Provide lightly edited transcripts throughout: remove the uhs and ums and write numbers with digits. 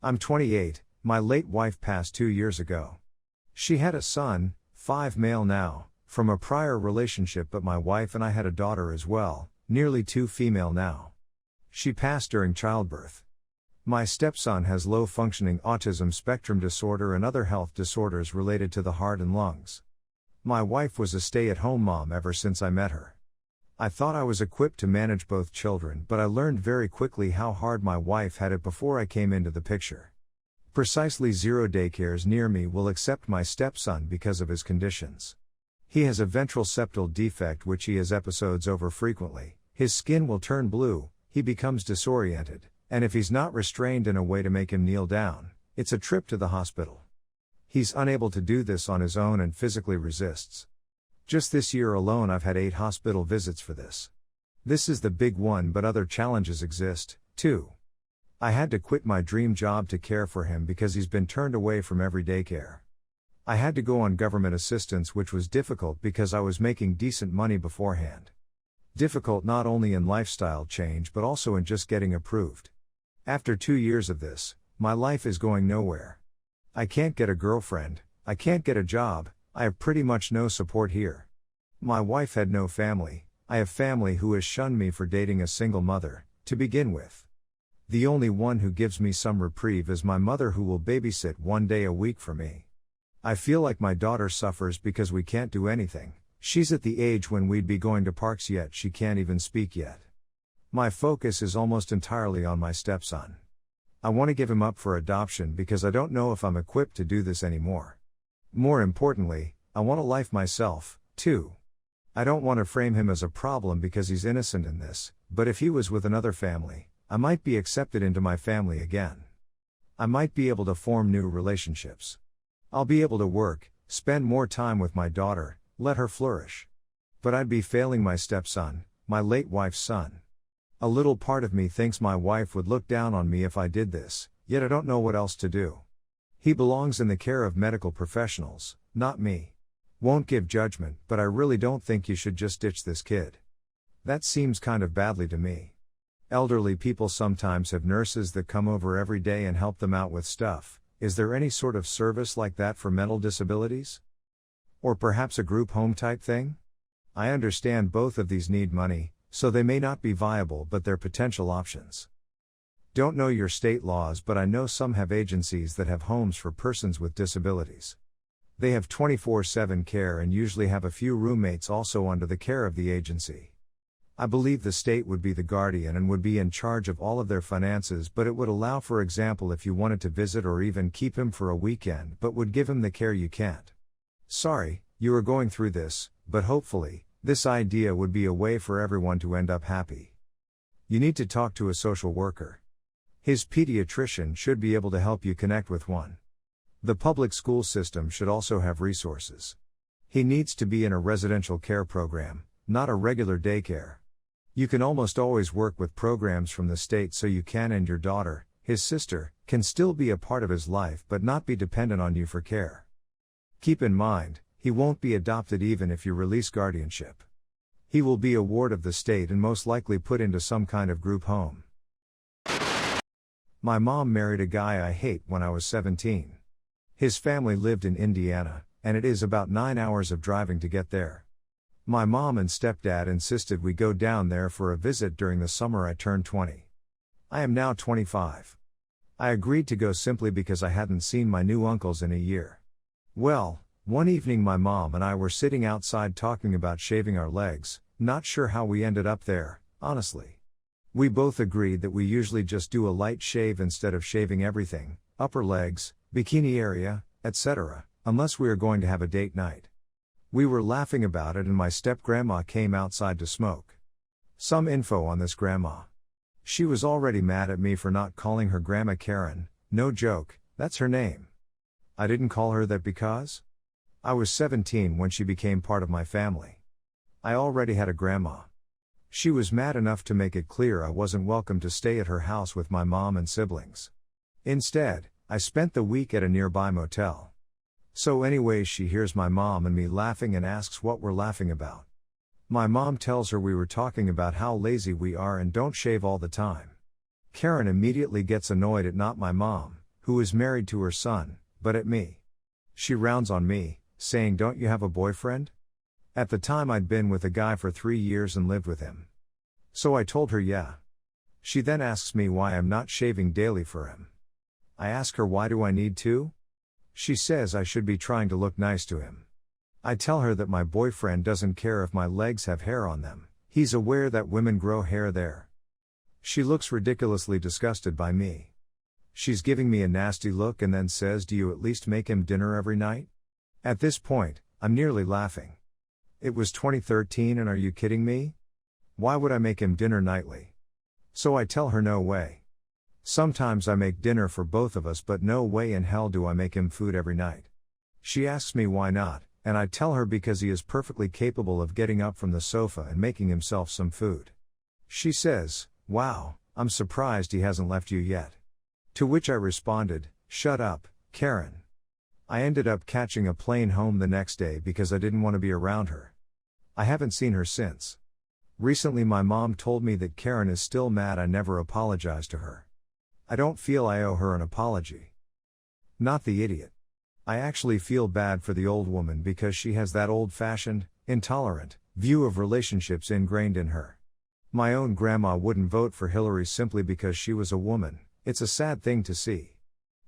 I'm 28, my late wife passed 2 years ago. She had a son, 5 male now, from a prior relationship, but my wife and I had a daughter as well, nearly 2 female now. She passed during childbirth. My stepson has low-functioning autism spectrum disorder and other health disorders related to the heart and lungs. My wife was a stay-at-home mom ever since I met her. I thought I was equipped to manage both children, but I learned very quickly how hard my wife had it before I came into the picture. Precisely 0 daycares near me will accept my stepson because of his conditions. He has a ventral septal defect which he has episodes over frequently, his skin will turn blue, he becomes disoriented, and if he's not restrained in a way to make him kneel down, it's a trip to the hospital. He's unable to do this on his own and physically resists. Just this year alone I've had 8 hospital visits for this. This is the big one, but other challenges exist, too. I had to quit my dream job to care for him because he's been turned away from every daycare. I had to go on government assistance, which was difficult because I was making decent money beforehand. Difficult not only in lifestyle change but also in just getting approved. After 2 years of this, my life is going nowhere. I can't get a girlfriend, I can't get a job, I have pretty much no support here. My wife had no family, I have family who has shunned me for dating a single mother, to begin with. The only one who gives me some reprieve is my mother, who will babysit 1 day a week for me. I feel like my daughter suffers because we can't do anything. She's at the age when we'd be going to parks, yet she can't even speak yet. My focus is almost entirely on my stepson. I want to give him up for adoption because I don't know if I'm equipped to do this anymore. More importantly, I want a life myself, too. I don't want to frame him as a problem because he's innocent in this, but if he was with another family, I might be accepted into my family again. I might be able to form new relationships. I'll be able to work, spend more time with my daughter, let her flourish. But I'd be failing my stepson, my late wife's son. A little part of me thinks my wife would look down on me if I did this, yet I don't know what else to do. He belongs in the care of medical professionals, not me. Won't give judgment, but I really don't think you should just ditch this kid. That seems kind of badly to me. Elderly people sometimes have nurses that come over every day and help them out with stuff. Is there any sort of service like that for mental disabilities? Or perhaps a group home type thing? I understand both of these need money, so they may not be viable, but they're potential options. Don't know your state laws, but I know some have agencies that have homes for persons with disabilities. They have 24/7 care and usually have a few roommates also under the care of the agency. I believe the state would be the guardian and would be in charge of all of their finances, but it would allow, for example, if you wanted to visit or even keep him for a weekend, but would give him the care you can't. Sorry, you are going through this, but hopefully, this idea would be a way for everyone to end up happy. You need to talk to a social worker. His pediatrician should be able to help you connect with one. The public school system should also have resources. He needs to be in a residential care program, not a regular daycare. You can almost always work with programs from the state, so you can, and your daughter, his sister, can still be a part of his life but not be dependent on you for care. Keep in mind, he won't be adopted even if you release guardianship. He will be a ward of the state and most likely put into some kind of group home. My mom married a guy I hate when I was 17. His family lived in Indiana, and it is about 9 hours of driving to get there. My mom and stepdad insisted we go down there for a visit during the summer I turned 20. I am now 25. I agreed to go simply because I hadn't seen my new uncles in a year. Well, one evening my mom and I were sitting outside talking about shaving our legs, not sure how we ended up there, honestly. We both agreed that we usually just do a light shave instead of shaving everything, upper legs, bikini area, etc., unless we are going to have a date night. We were laughing about it and my step-grandma came outside to smoke. Some info on this grandma. She was already mad at me for not calling her Grandma Karen, no joke, that's her name. I didn't call her that because I was 17 when she became part of my family. I already had a grandma. She was mad enough to make it clear I wasn't welcome to stay at her house with my mom and siblings. Instead, I spent the week at a nearby motel. So anyways, she hears my mom and me laughing and asks what we're laughing about. My mom tells her we were talking about how lazy we are and don't shave all the time. Karen immediately gets annoyed at not my mom, who is married to her son, but at me. She rounds on me, saying, "Don't you have a boyfriend?" At the time I'd been with a guy for 3 years and lived with him. So I told her yeah. She then asks me why I'm not shaving daily for him. I ask her, why do I need to? She says I should be trying to look nice to him. I tell her that my boyfriend doesn't care if my legs have hair on them, he's aware that women grow hair there. She looks ridiculously disgusted by me. She's giving me a nasty look and then says, "Do you at least make him dinner every night?" At this point, I'm nearly laughing. It was 2013 and are you kidding me? Why would I make him dinner nightly? So I tell her no way. Sometimes I make dinner for both of us, but no way in hell do I make him food every night. She asks me why not, and I tell her because he is perfectly capable of getting up from the sofa and making himself some food. She says, "Wow, I'm surprised he hasn't left you yet." To which I responded, "Shut up, Karen." I ended up catching a plane home the next day because I didn't want to be around her. I haven't seen her since. Recently my mom told me that Karen is still mad I never apologized to her. I don't feel I owe her an apology. Not the idiot. I actually feel bad for the old woman because she has that old-fashioned, intolerant view of relationships ingrained in her. My own grandma wouldn't vote for Hillary simply because she was a woman. It's a sad thing to see.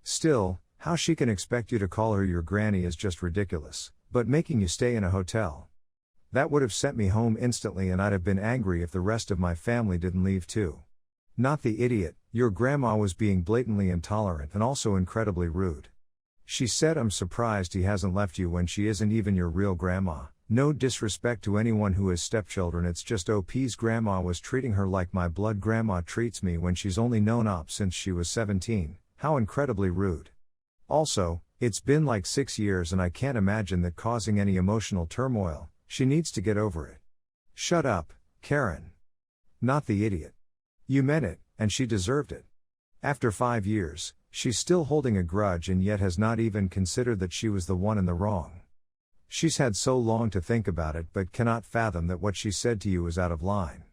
Still, how she can expect you to call her your granny is just ridiculous, but making you stay in a hotel. That would have sent me home instantly and I'd have been angry if the rest of my family didn't leave too. Not the idiot, your grandma was being blatantly intolerant and also incredibly rude. She said, "I'm surprised he hasn't left you," when she isn't even your real grandma. No disrespect to anyone who has stepchildren, it's just OP's grandma was treating her like my blood grandma treats me when she's only known OP since she was 17, how incredibly rude. Also, it's been like 6 years and I can't imagine that causing any emotional turmoil, she needs to get over it. Shut up, Karen. Not the idiot. You meant it, and she deserved it. After 5 years, she's still holding a grudge and yet has not even considered that she was the one in the wrong. She's had so long to think about it but cannot fathom that what she said to you is out of line.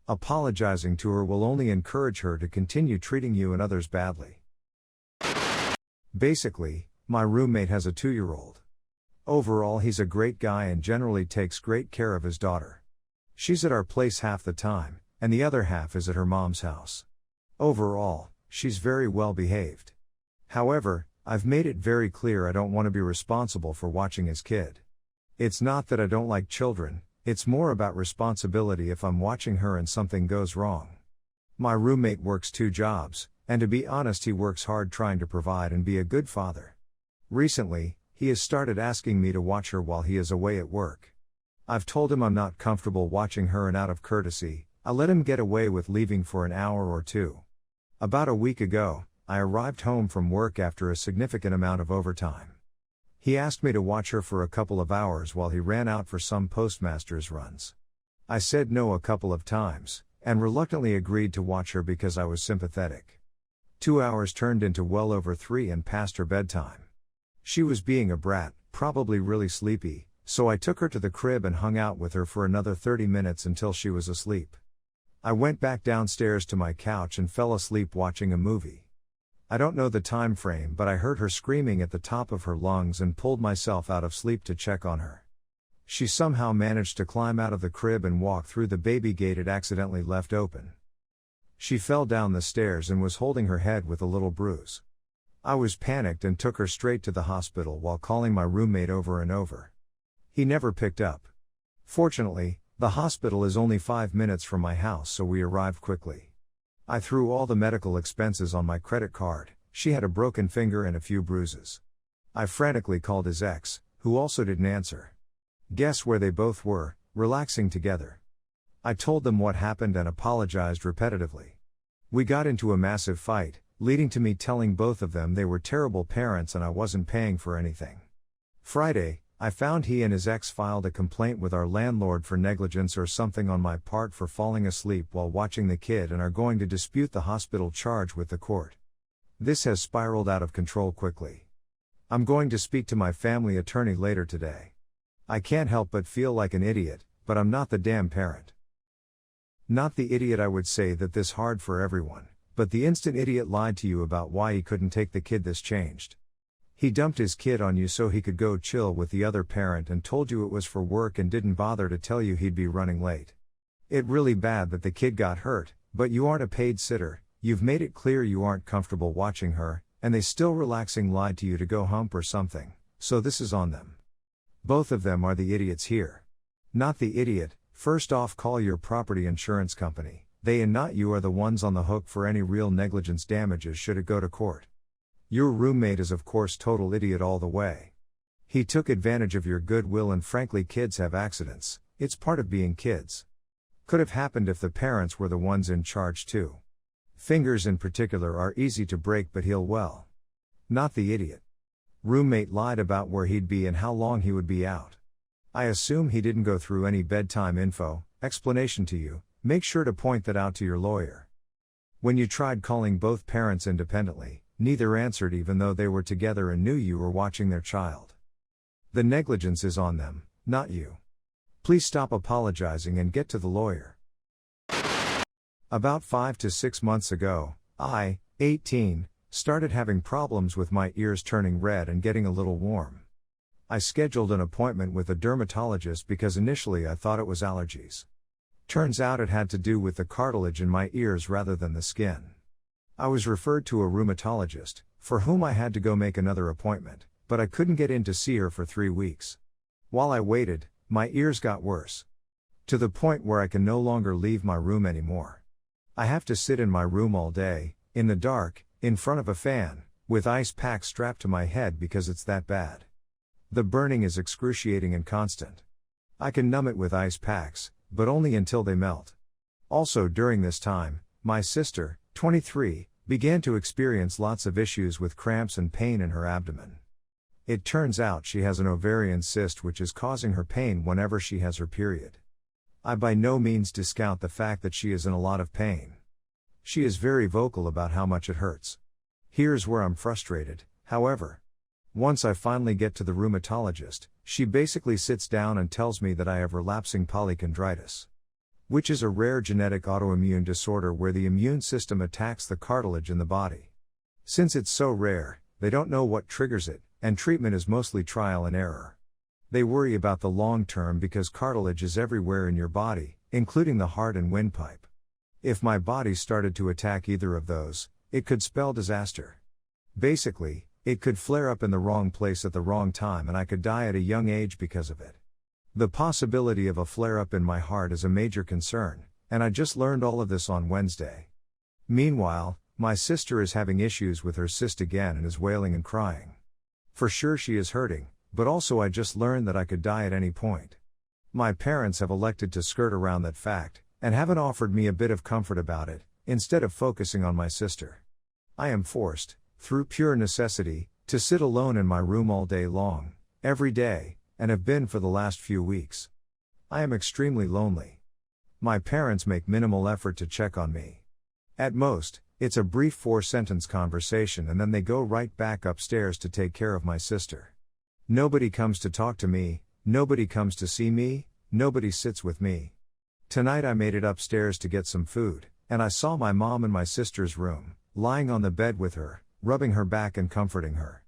Apologizing to her will only encourage her to continue treating you and others badly. Basically, my roommate has a 2-year-old. Overall he's a great guy and generally takes great care of his daughter. She's at our place half the time, and the other half is at her mom's house. Overall, she's very well behaved. However, I've made it very clear I don't want to be responsible for watching his kid. It's not that I don't like children, it's more about responsibility if I'm watching her and something goes wrong. My roommate works 2 jobs, and to be honest he works hard trying to provide and be a good father. Recently, he has started asking me to watch her while he is away at work. I've told him I'm not comfortable watching her and out of courtesy, I let him get away with leaving for an hour or 2. About a week ago, I arrived home from work after a significant amount of overtime. He asked me to watch her for a couple of hours while he ran out for some postmaster's runs. I said no a couple of times, and reluctantly agreed to watch her because I was sympathetic. 2 hours turned into well over 3 and past her bedtime. She was being a brat, probably really sleepy, so I took her to the crib and hung out with her for another 30 minutes until she was asleep. I went back downstairs to my couch and fell asleep watching a movie. I don't know the time frame, but I heard her screaming at the top of her lungs and pulled myself out of sleep to check on her. She somehow managed to climb out of the crib and walk through the baby gate it accidentally left open. She fell down the stairs and was holding her head with a little bruise. I was panicked and took her straight to the hospital while calling my roommate over and over. He never picked up. Fortunately, the hospital is only 5 minutes from my house, so we arrived quickly. I threw all the medical expenses on my credit card. She had a broken finger and a few bruises. I frantically called his ex, who also didn't answer. Guess where they both were, relaxing together. I told them what happened and apologized repetitively. We got into a massive fight, leading to me telling both of them they were terrible parents and I wasn't paying for anything. Friday, I found he and his ex filed a complaint with our landlord for negligence or something on my part for falling asleep while watching the kid and are going to dispute the hospital charge with the court. This has spiraled out of control quickly. I'm going to speak to my family attorney later today. I can't help but feel like an idiot, but I'm not the damn parent. Not the idiot. I would say that this hard for everyone, but the instant idiot lied to you about why he couldn't take the kid. This changed. He dumped his kid on you so he could go chill with the other parent and told you it was for work and didn't bother to tell you he'd be running late. It really bad that the kid got hurt, but you aren't a paid sitter, you've made it clear you aren't comfortable watching her, and they still relaxing lied to you to go hump or something, so this is on them. Both of them are the idiots here. Not the idiot. First off, call your property insurance company. They and not you are the ones on the hook for any real negligence damages should it go to court. Your roommate is of course total idiot all the way. He took advantage of your goodwill, and frankly, kids have accidents, it's part of being kids. Could have happened if the parents were the ones in charge too. Fingers in particular are easy to break but heal well. Not the idiot. Roommate lied about where he'd be and how long he would be out. I assume he didn't go through any bedtime explanation to you. Make sure to point that out to your lawyer. When you tried calling both parents independently, neither answered even though they were together and knew you were watching their child. The negligence is on them, not you. Please stop apologizing and get to the lawyer. About 5 to 6 months ago, I, 18, started having problems with my ears turning red and getting a little warm. I scheduled an appointment with a dermatologist because initially I thought it was allergies. Turns out it had to do with the cartilage in my ears rather than the skin. I was referred to a rheumatologist, for whom I had to go make another appointment, but I couldn't get in to see her for 3 weeks. While I waited, my ears got worse. To the point where I can no longer leave my room anymore. I have to sit in my room all day, in the dark, in front of a fan, with ice packs strapped to my head because it's that bad. The burning is excruciating and constant. I can numb it with ice packs, but only until they melt. Also during this time, my sister, 23, began to experience lots of issues with cramps and pain in her abdomen. It turns out she has an ovarian cyst which is causing her pain whenever she has her period. I by no means discount the fact that she is in a lot of pain. She is very vocal about how much it hurts. Here's where I'm frustrated, however. Once I finally get to the rheumatologist, she basically sits down and tells me that I have relapsing polychondritis, which is a rare genetic autoimmune disorder where the immune system attacks the cartilage in the body. Since it's so rare, they don't know what triggers it, and treatment is mostly trial and error. They worry about the long term because cartilage is everywhere in your body, including the heart and windpipe. If my body started to attack either of those, it could spell disaster. Basically, it could flare up in the wrong place at the wrong time and I could die at a young age because of it. The possibility of a flare-up in my heart is a major concern, and I just learned all of this on Wednesday. Meanwhile, my sister is having issues with her cyst again and is wailing and crying. For sure she is hurting, but also I just learned that I could die at any point. My parents have elected to skirt around that fact, and haven't offered me a bit of comfort about it, instead of focusing on my sister. I am forced, through pure necessity, to sit alone in my room all day long, every day, and have been for the last few weeks. I am extremely lonely. My parents make minimal effort to check on me. At most, it's a brief 4-sentence conversation and then they go right back upstairs to take care of my sister. Nobody comes to talk to me, nobody comes to see me, nobody sits with me. Tonight I made it upstairs to get some food, and I saw my mom in my sister's room, lying on the bed with her, rubbing her back and comforting her.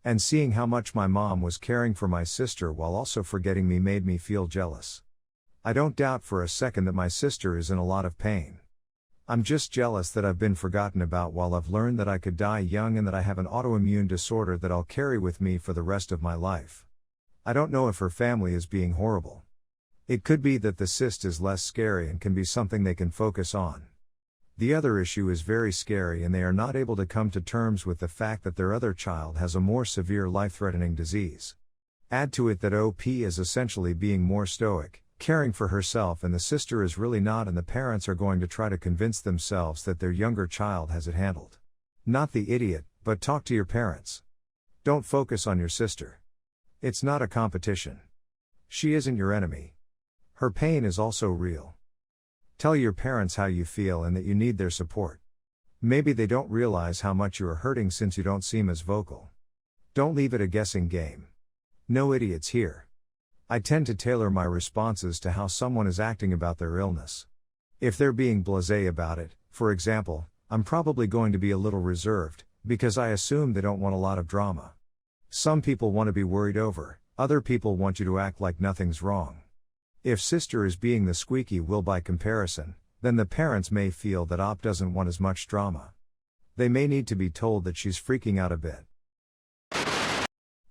And seeing how much my mom was caring for my sister while also forgetting me made me feel jealous. I don't doubt for a second that my sister is in a lot of pain. I'm just jealous that I've been forgotten about while I've learned that I could die young and that I have an autoimmune disorder that I'll carry with me for the rest of my life. I don't know if her family is being horrible. It could be that the cyst is less scary and can be something they can focus on. The other issue is very scary and they are not able to come to terms with the fact that their other child has a more severe life-threatening disease. Add to it that OP is essentially being more stoic, caring for herself, and the sister is really not, and the parents are going to try to convince themselves that their younger child has it handled. Not the idiot, but talk to your parents. Don't focus on your sister. It's not a competition. She isn't your enemy. Her pain is also real. Tell your parents how you feel and that you need their support. Maybe they don't realize how much you are hurting since you don't seem as vocal. Don't leave it a guessing game. No idiots here. I tend to tailor my responses to how someone is acting about their illness. If they're being blasé about it, for example, I'm probably going to be a little reserved, because I assume they don't want a lot of drama. Some people want to be worried over, other people want you to act like nothing's wrong. If sister is being the squeaky wheel by comparison, then the parents may feel that op doesn't want as much drama. They may need to be told that she's freaking out a bit.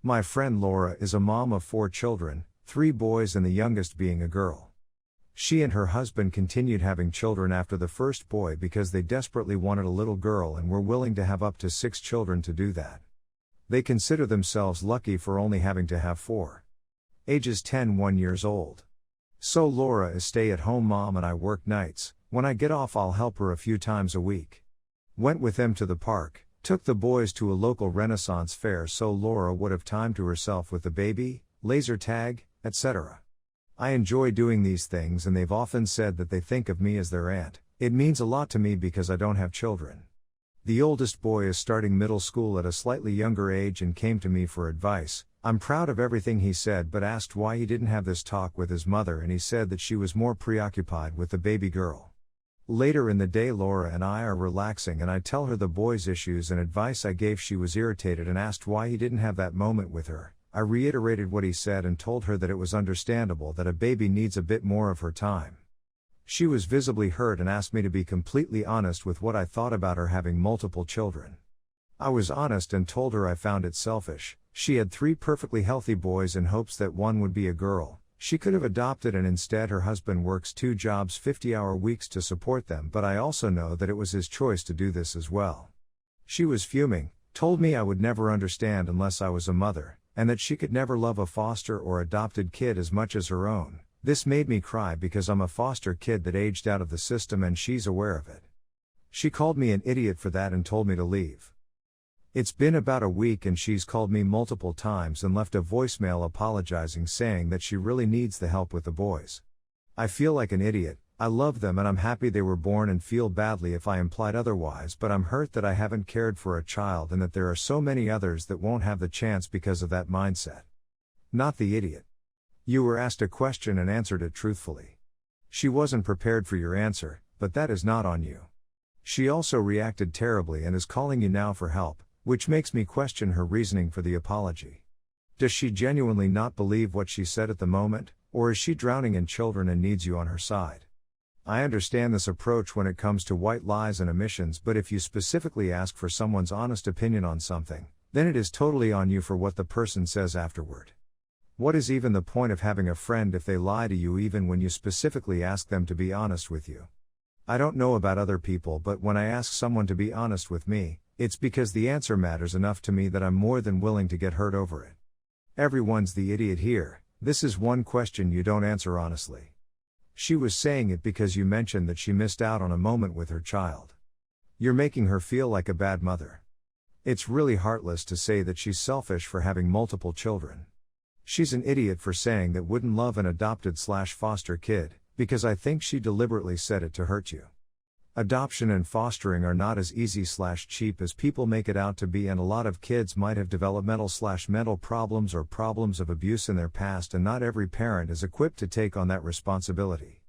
My friend Laura is a mom of 4 children, 3 boys and the youngest being a girl. She and her husband continued having children after the first boy because they desperately wanted a little girl and were willing to have up to 6 children to do that. They consider themselves lucky for only having to have 4. Ages 10 1 years old. So Laura is stay-at-home mom and I work nights. When I get off I'll help her a few times a week. Went with them to the park, took the boys to a local Renaissance fair so Laura would have time to herself with the baby, laser tag, etc. I enjoy doing these things and they've often said that they think of me as their aunt. It means a lot to me because I don't have children. The oldest boy is starting middle school at a slightly younger age and came to me for advice. I'm proud of everything he said but asked why he didn't have this talk with his mother and he said that she was more preoccupied with the baby girl. Later in the day Laura and I are relaxing and I tell her the boy's issues and advice I gave. She was irritated and asked why he didn't have that moment with her. I reiterated what he said and told her that it was understandable that a baby needs a bit more of her time. She was visibly hurt and asked me to be completely honest with what I thought about her having multiple children. I was honest and told her I found it selfish. She had 3 perfectly healthy boys in hopes that one would be a girl. She could have adopted and instead her husband works 2 jobs 50-hour weeks to support them, but I also know that it was his choice to do this as well. She was fuming, told me I would never understand unless I was a mother, and that she could never love a foster or adopted kid as much as her own. This made me cry because I'm a foster kid that aged out of the system and she's aware of it. She called me an idiot for that and told me to leave. It's been about a week and she's called me multiple times and left a voicemail apologizing saying that she really needs the help with the boys. I feel like an idiot. I love them and I'm happy they were born and feel badly if I implied otherwise, but I'm hurt that I haven't cared for a child and that there are so many others that won't have the chance because of that mindset. Not the idiot. You were asked a question and answered it truthfully. She wasn't prepared for your answer, but that is not on you. She also reacted terribly and is calling you now for help, which makes me question her reasoning for the apology. Does she genuinely not believe what she said at the moment, or is she drowning in children and needs you on her side? I understand this approach when it comes to white lies and omissions, but if you specifically ask for someone's honest opinion on something, then it is totally on you for what the person says afterward. What is even the point of having a friend if they lie to you even when you specifically ask them to be honest with you? I don't know about other people, but when I ask someone to be honest with me, it's because the answer matters enough to me that I'm more than willing to get hurt over it. Everyone's the idiot here. This is one question you don't answer honestly. She was saying it because you mentioned that she missed out on a moment with her child. You're making her feel like a bad mother. It's really heartless to say that she's selfish for having multiple children. She's an idiot for saying that wouldn't love an adopted/foster kid, because I think she deliberately said it to hurt you. Adoption and fostering are not as easy/cheap as people make it out to be, and a lot of kids might have developmental/mental problems or problems of abuse in their past, and not every parent is equipped to take on that responsibility.